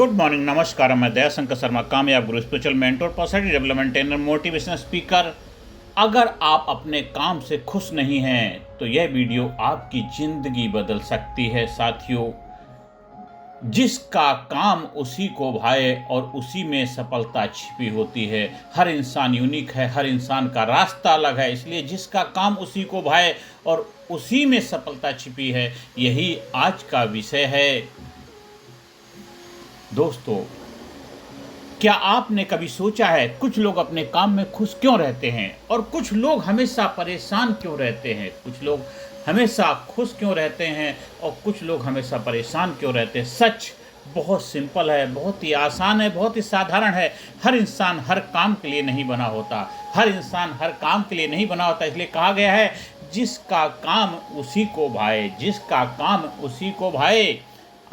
Good morning, नमस्कार। मैं दयाशंकर शर्मा, कामयाब गुरु, spiritual mentor, personality development trainer, motivational speaker. अगर आप अपने काम से खुश नहीं हैं तो यह वीडियो आपकी जिंदगी बदल सकती है। साथियों, जिसका काम उसी को भाए और उसी में सफलता छिपी होती है। हर इंसान यूनिक है, हर इंसान का रास्ता अलग है, इसलिए जिसका काम उसी को भाए और उसी में सफलता छिपी है, यही आज का विषय है। दोस्तों, क्या आपने कभी सोचा है कुछ लोग अपने काम में खुश क्यों रहते हैं और कुछ लोग हमेशा परेशान क्यों रहते हैं? कुछ लोग हमेशा खुश क्यों रहते हैं और कुछ लोग हमेशा परेशान क्यों रहते हैं? सच बहुत सिंपल है, बहुत ही आसान है, बहुत ही साधारण है। हर इंसान हर काम के लिए नहीं बना होता, हर इंसान हर काम के लिए नहीं बना होता। इसलिए कहा गया है, जिसका काम उसी को भाए, जिसका काम उसी को भाए।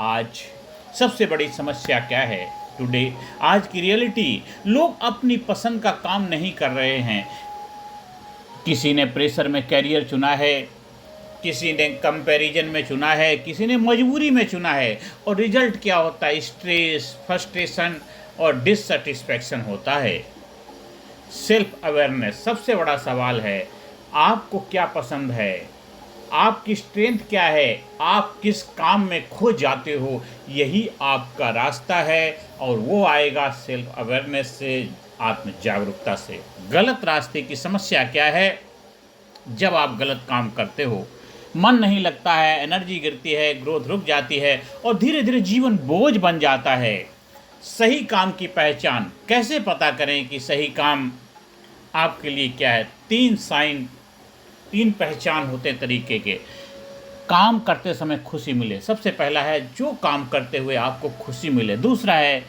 आज सबसे बड़ी समस्या क्या है टुडे? आज की रियलिटी, लोग अपनी पसंद का काम नहीं कर रहे हैं। किसी ने प्रेशर में कैरियर चुना है, किसी ने कंपैरिजन में चुना है, किसी ने मजबूरी में चुना है, और रिजल्ट क्या होता है? स्ट्रेस, फ्रस्ट्रेशन और डिससेटिस्फैक्शन होता है। सेल्फ अवेयरनेस सबसे बड़ा सवाल है। आपको क्या पसंद है? आपकी स्ट्रेंथ क्या है? आप किस काम में खो जाते हो? यही आपका रास्ता है, और वो आएगा सेल्फ अवेयरनेस से, आत्म जागरूकता से। गलत रास्ते की समस्या क्या है? जब आप गलत काम करते हो, मन नहीं लगता है, एनर्जी गिरती है, ग्रोथ रुक जाती है और धीरे धीरे जीवन बोझ बन जाता है। सही काम की पहचान कैसे पता करें कि सही काम आपके लिए क्या है? तीन पहचान होते तरीके के। काम करते समय खुशी मिले, सबसे पहला है जो काम करते हुए आपको खुशी मिले। दूसरा है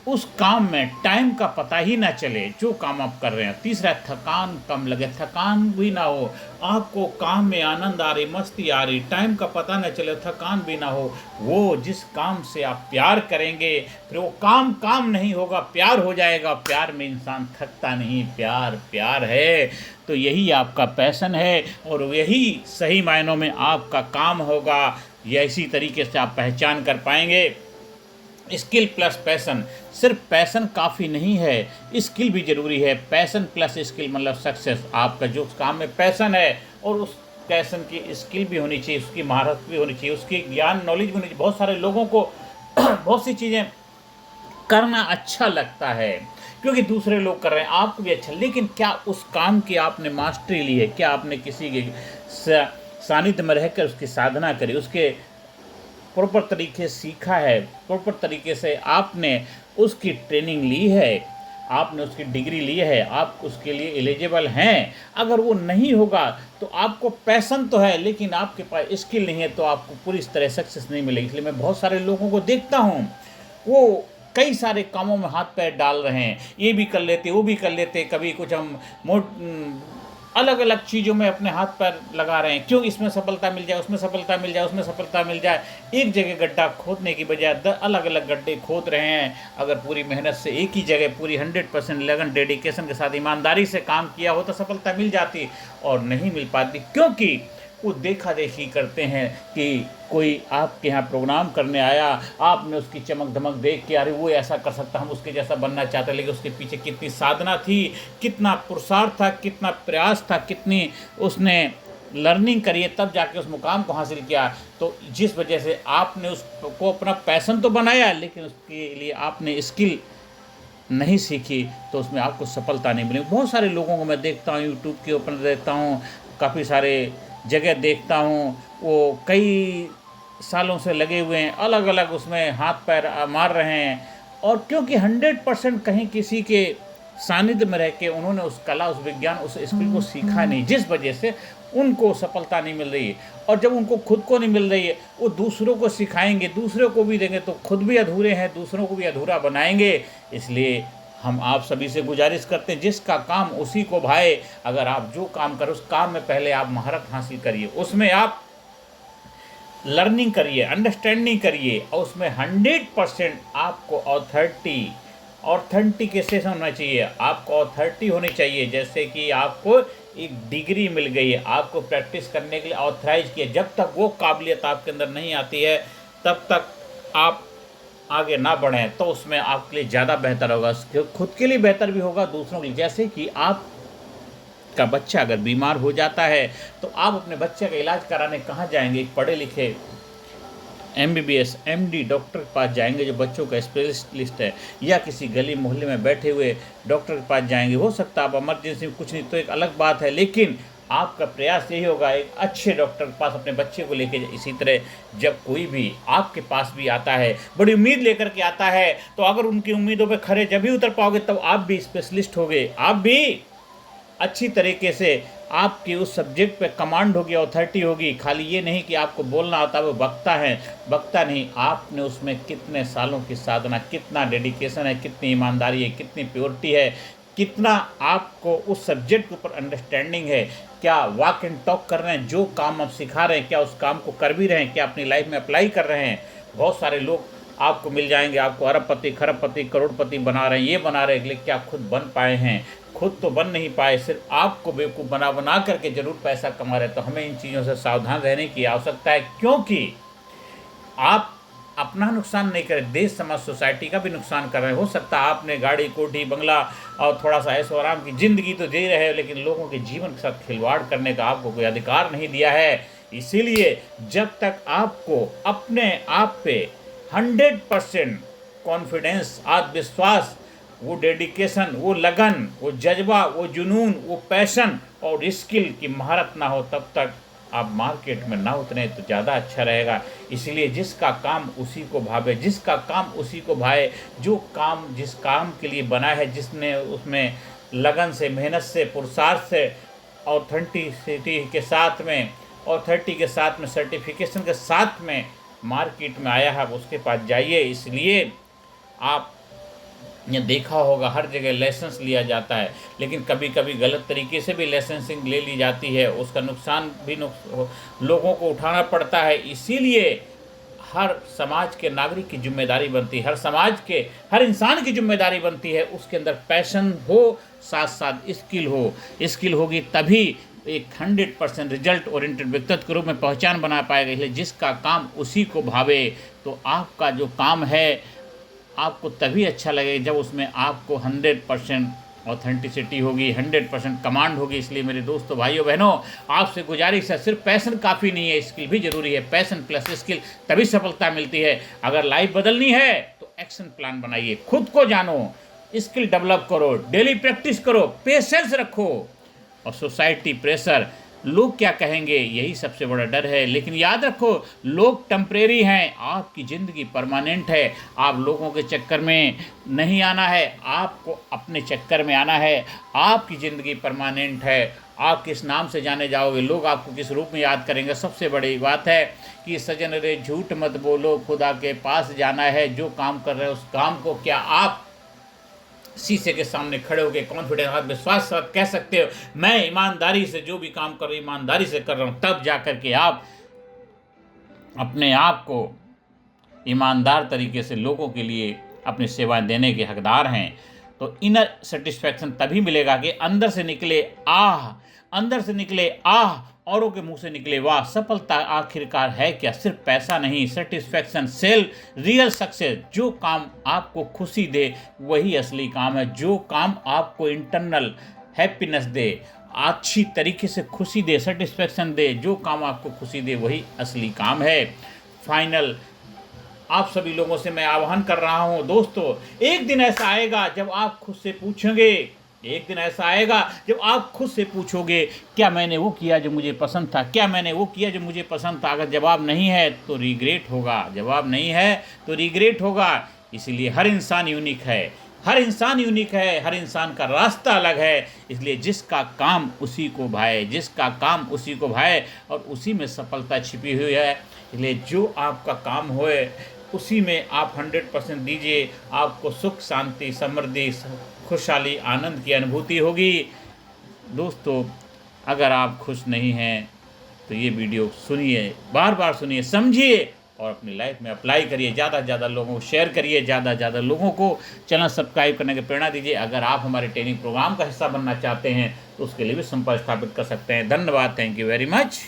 उस काम में टाइम का पता ही ना चले जो काम आप कर रहे हैं। तीसरा, थकान कम लगे, थकान भी ना हो, आपको काम में आनंद आ रही, मस्ती आ रही, टाइम का पता ना चले, थकान भी ना हो। वो जिस काम से आप प्यार करेंगे, फिर वो काम काम नहीं होगा, प्यार हो जाएगा। प्यार में इंसान थकता नहीं, प्यार प्यार है। तो यही आपका पैशन है और यही सही मायनों में आपका काम होगा। ये इसी तरीके से आप पहचान कर पाएंगे। स्किल प्लस पैशन, सिर्फ पैशन काफ़ी नहीं है, स्किल भी ज़रूरी है। पैशन प्लस स्किल मतलब सक्सेस। आपका जो काम में पैशन है और उस पैशन की स्किल भी होनी चाहिए, उसकी महारत भी होनी चाहिए, उसकी ज्ञान नॉलेज भी होनी चाहिए। बहुत सारे लोगों को बहुत सी चीज़ें करना अच्छा लगता है क्योंकि दूसरे लोग कर रहे हैं, आपको भी अच्छा, लेकिन क्या उस काम की आपने मास्टरी ली है? क्या आपने किसी के सानिध्य में रहकर उसकी साधना करी, उसके प्रॉपर तरीके से सीखा है, प्रॉपर तरीके से आपने उसकी ट्रेनिंग ली है, आपने उसकी डिग्री ली है, आप उसके लिए एलिजिबल हैं? अगर वो नहीं होगा तो आपको पैशन तो है लेकिन आपके पास स्किल नहीं है, तो आपको पूरी तरह सक्सेस नहीं मिलेगी। इसलिए मैं बहुत सारे लोगों को देखता हूँ, वो कई सारे कामों में हाथ पैर डाल रहे हैं, ये भी कर लेते, वो भी कर लेते, कभी कुछ हम अलग अलग चीज़ों में अपने हाथ पैर लगा रहे हैं। क्यों? इसमें सफलता मिल जाए, उसमें सफलता मिल जाए, उसमें सफलता मिल जाए। एक जगह गड्ढा खोदने की बजाय 10 अलग अलग गड्ढे खोद रहे हैं। अगर पूरी मेहनत से एक ही जगह पूरी 100% लगन, डेडिकेशन के साथ ईमानदारी से काम किया हो तो सफलता मिल जाती, और नहीं मिल पाती क्योंकि वो देखा देखी करते हैं कि कोई आपके यहाँ प्रोग्राम करने आया, आपने उसकी चमक धमक देख के, अरे वो ऐसा कर सकता, हम उसके जैसा बनना चाहते हैं, लेकिन उसके पीछे कितनी साधना थी, कितना पुरुषार्थ था, कितना प्रयास था, कितनी उसने लर्निंग करी है, तब जाके उस मुकाम को हासिल किया। तो जिस वजह से आपने उसको अपना पैशन तो बनाया, लेकिन उसके लिए आपने स्किल नहीं सीखी, तो उसमें आपको सफलता नहीं मिली। बहुत सारे लोगों को मैं देखता हूँ, यूट्यूब के ऊपर देखता हूँ, काफ़ी सारे जगह देखता हूँ, वो कई सालों से लगे हुए हैं, अलग अलग उसमें हाथ पैर मार रहे हैं, और क्योंकि 100% कहीं किसी के सानिध्य में रह के उन्होंने उस कला, उस विज्ञान, उस स्किल को सीखा नहीं, जिस वजह से उनको सफलता नहीं मिल रही है। और जब उनको खुद को नहीं मिल रही है, वो दूसरों को सिखाएंगे, दूसरों को भी देंगे, तो खुद भी अधूरे हैं, दूसरों को भी अधूरा बनाएंगे। इसलिए हम आप सभी से गुजारिश करते हैं, जिसका काम उसी को भाए। अगर आप जो काम करें उस काम में पहले आप महारत हासिल करिए, उसमें आप लर्निंग करिए, अंडरस्टैंडिंग करिए, और उसमें 100% आपको ऑथेंटिकेशन होना चाहिए, आपको अथॉरिटी होनी चाहिए। जैसे कि आपको एक डिग्री मिल गई है, आपको प्रैक्टिस करने के लिए ऑथराइज किया। जब तक वो काबिलियत आपके अंदर नहीं आती है, तब तक आप आगे ना बढ़ें तो उसमें आपके लिए ज़्यादा बेहतर होगा, खुद के लिए बेहतर भी होगा, दूसरों के लिए। जैसे कि आप का बच्चा अगर बीमार हो जाता है तो आप अपने बच्चे का इलाज कराने कहाँ जाएंगे? एक पढ़े लिखे एमबीबीएस एमडी डॉक्टर के पास जाएंगे जो बच्चों का स्पेशलिस्ट है, या किसी गली मोहल्ले में बैठे हुए डॉक्टर के पास जाएंगे। हो सकता है आप इमरजेंसी में कुछ नहीं तो एक अलग बात है, लेकिन आपका प्रयास यही होगा एक अच्छे डॉक्टर के पास अपने बच्चे को लेके। इसी तरह जब कोई भी आपके पास भी आता है बड़ी उम्मीद लेकर के आता है, तो अगर उनकी उम्मीदों पर खरे जब भी उतर पाओगे तब आप भी स्पेशलिस्ट होगे, आप भी अच्छी तरीके से आपकी उस सब्जेक्ट पे कमांड होगी, अथॉरिटी होगी। खाली ये नहीं कि आपको बोलना आता है वो वक्ता है, वक्ता नहीं, आपने उसमें कितने सालों की साधना, कितना डेडिकेशन है, कितनी ईमानदारी है, कितनी प्योरिटी है, कितना आपको उस सब्जेक्ट के ऊपर अंडरस्टैंडिंग है, क्या वॉक एंड टॉक कर रहे हैं, जो काम आप सिखा रहे हैं क्या उस काम को कर भी रहे हैं, क्या अपनी लाइफ में अप्लाई कर रहे हैं। बहुत सारे लोग आपको मिल जाएंगे, आपको अरबपति खरबपति करोड़पति बना रहे हैं, ये बना रहे हैं, लेकिन क्या खुद बन पाए हैं? खुद तो बन नहीं पाए, सिर्फ आपको बेवकूफ़ बना बना करके जरूर पैसा कमा रहे। तो हमें इन चीज़ों से सावधान रहने की आवश्यकता है, क्योंकि आप अपना नुकसान नहीं करें, देश समाज सोसाइटी का भी नुकसान कर रहे हैं। हो सकता है आपने गाड़ी कोठी बंगला और थोड़ा सा ऐशो आराम की ज़िंदगी तो दे रहे हो, लेकिन लोगों के जीवन के साथ खिलवाड़ करने का आपको कोई अधिकार नहीं दिया है। इसीलिए जब तक आपको अपने आप पे 100% कॉन्फिडेंस, आत्मविश्वास, वो डेडिकेशन, वो लगन, वो जज्बा, वो जुनून, वो पैशन और स्किल की महारत ना हो, तब तक आप मार्केट में ना उतरे तो ज़्यादा अच्छा रहेगा। इसलिए जिसका काम उसी को भावे, जिसका काम उसी को भाए, जो काम जिस काम के लिए बना है, जिसने उसमें लगन से, मेहनत से, पुरुषार्थ से, ऑथेंटिसिटी के साथ में, ऑथोरिटी के साथ में, सर्टिफिकेशन के साथ में मार्केट में आया है, उसके पास जाइए। इसलिए आप ये देखा होगा हर जगह लाइसेंस लिया जाता है, लेकिन कभी कभी गलत तरीके से भी लाइसेंसिंग ले ली जाती है, उसका नुकसान भी लोगों को उठाना पड़ता है। इसीलिए हर समाज के नागरिक की जिम्मेदारी बनती है, हर समाज के हर इंसान की जिम्मेदारी बनती है, उसके अंदर पैशन हो, साथ साथ स्किल हो। स्किल होगी तभी एक 100% रिजल्ट ओरिएंटेड व्यक्तित्व के रूप में पहचान बना पाएगा। इसलिए जिसका काम उसी को भावे, तो आपका जो काम है आपको तभी अच्छा लगेगा जब उसमें आपको 100% ऑथेंटिसिटी होगी, 100% कमांड होगी। इसलिए मेरे दोस्तों, भाइयों, बहनों, आपसे गुजारिश है, सिर्फ पैशन काफ़ी नहीं है, स्किल भी ज़रूरी है। पैशन प्लस स्किल तभी सफलता मिलती है। अगर लाइफ बदलनी है तो एक्शन प्लान बनाइए, खुद को जानो, स्किल डेवलप करो, डेली प्रैक्टिस करो, पेशेंस रखो। और सोसाइटी प्रेशर, लोग क्या कहेंगे, यही सबसे बड़ा डर है। लेकिन याद रखो, लोग टेम्परेरी हैं, आपकी ज़िंदगी परमानेंट है। आप लोगों के चक्कर में नहीं आना है, आपको अपने चक्कर में आना है। आपकी ज़िंदगी परमानेंट है। आप किस नाम से जाने जाओगे, लोग आपको किस रूप में याद करेंगे। सबसे बड़ी बात है कि सजन रे झूठ मत बोलो, खुदा के पास जाना है। जो काम कर रहे हो उस काम को क्या आप शीशे के सामने खड़े होकर कॉन्फिडेंस, आत्मविश्वास के साथ कह सकते हो, मैं ईमानदारी से जो भी काम कर रहा हूँ ईमानदारी से कर रहा हूँ, तब जा कर के आप अपने आप को ईमानदार तरीके से लोगों के लिए अपनी सेवाएं देने के हकदार हैं। तो इनर सेटिस्फैक्शन तभी मिलेगा कि अंदर से निकले आह, अंदर से निकले आह, औरों के मुंह से निकले वाह। सफलता आखिरकार है क्या? सिर्फ पैसा नहीं, सेटिस्फैक्शन, सेल्फ रियल सक्सेस। जो काम आपको खुशी दे वही असली काम है। जो काम आपको इंटरनल हैप्पीनेस दे, अच्छी तरीके से खुशी दे, सेटिस्फैक्शन दे, जो काम आपको खुशी दे वही असली काम है। फाइनल आप सभी लोगों से मैं आह्वान कर रहा हूं दोस्तों, एक दिन ऐसा आएगा जब आप खुद से पूछेंगे, एक दिन ऐसा आएगा जब आप खुद से पूछोगे, क्या मैंने वो किया जो मुझे पसंद था? क्या मैंने वो किया जो मुझे पसंद था? अगर जवाब नहीं है तो रिग्रेट होगा, जवाब नहीं है तो रिग्रेट होगा। इसीलिए हर इंसान यूनिक है, हर इंसान यूनिक है, हर इंसान का रास्ता अलग है। इसलिए जिसका काम उसी को भाए, जिसका काम उसी को भाए, और उसी में सफलता छिपी हुई है। इसलिए जो आपका काम होए उसी में आप 100% दीजिए, आपको सुख, शांति, समृद्धि, खुशहाली, आनंद की अनुभूति होगी। दोस्तों, अगर आप खुश नहीं हैं तो ये वीडियो सुनिए, बार बार सुनिए, समझिए और अपनी लाइफ में अप्लाई करिए। ज़्यादा से ज़्यादा लोगों को शेयर करिए, ज़्यादा से ज़्यादा लोगों को चैनल सब्सक्राइब करने की प्रेरणा दीजिए। अगर आप हमारे ट्रेनिंग प्रोग्राम का हिस्सा बनना चाहते हैं तो उसके लिए भी संपर्क स्थापित कर सकते हैं। धन्यवाद, थैंक यू वेरी मच।